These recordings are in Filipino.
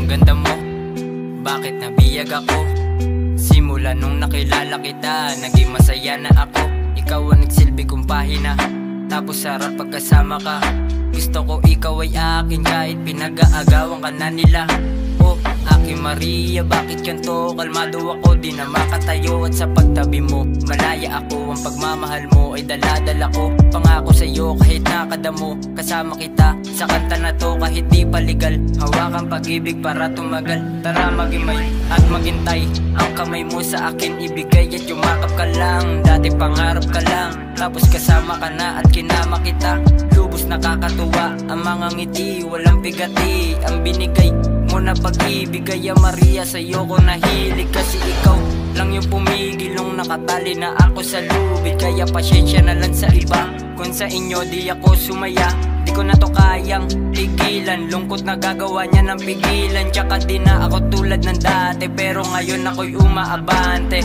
Ang ganda mo, bakit nabiyag ako? Simula nung nakilala kita, naging masaya na ako. Ikaw ang nagsilbi kong pahina, tapos sarap pagkasama ka. Gusto ko ikaw ay akin kahit pinag-aagawan ka na nila. Oh, Aki Maria, bakit ganto? Kalmado ako, di na makatayo. At sa pagtabi mo, malaya ako. Ang pagmamahal mo ay daladala ko. Pangako sa'yo kahit nakadamo, kasama kita sa kanta na to kahit di paligal. Hawakan pag-ibig para tumagal. Tara magimay at maghintay. Ang kamay mo sa akin ibigay at yumakap ka lang. Dati pangarap ka lang, tapos kasama ka na at kinama kita. Lubos nakakatuwa ang mga ngiti, walang bigati. Ang binigay mo na pag-ibig, kaya Maria sa'yo ko nahilig. Kasi ikaw lang yung pumigil nung nakatali na ako sa lubid. Kaya pasyensya na lang sa iba kung sa inyo di ako sumaya. Di ko na to kayang tigilan, lungkot na gagawa niya ng pigilan. Tsaka di na ako tulad ng dati, pero ngayon ako'y umaabante.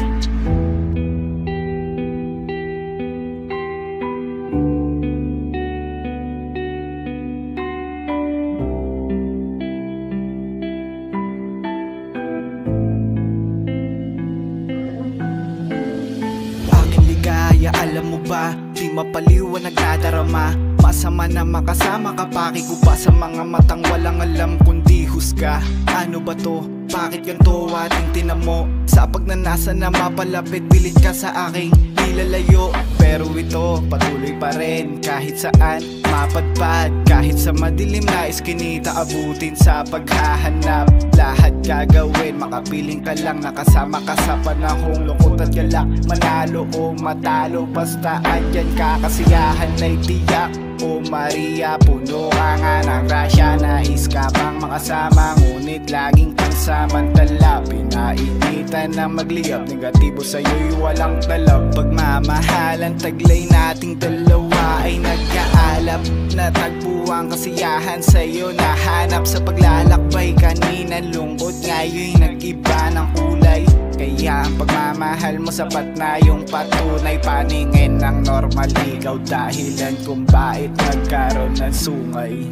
Alam mo ba, di mapaliw ang nagdadarama. Masama na makasama ka, paki ko pa sa mga matang walang alam kundi husga. Ano ba to? Bakit ganito ating tinamo? Sa pagnanasa na mapalapit, pilit ka sa aking nilalayo. Pero ito, patuloy pa rin kahit saan mapadpad. Kahit sa madilim na iskinita, abutin sa paghahanap. Lahat gagawin, makapiling ka lang, nakasama ka sa panahong lungkot at galak. Manalo o matalo, basta andyan ka, kasiyahan ay tiyak. O Maria, puno ka nga ng grasya, nais ka pang makasama, ngunit laging pansamantala. Pinainitan na magliyab, negatibo sa'yo'y walang talab. Pagmamahalan, taglay nating dalawa ay nag-aalap. Natagpuan kasiyahan sa'yo, nahanap sa paglalakbay. Kanina lungkot, ngayon'y nag-iba ng kulay. Kaya ang pagmamahal mo sapat na yung patunay. Paningin ng normal, ikaw dahilan kung bakit nagkaroon ng sungay.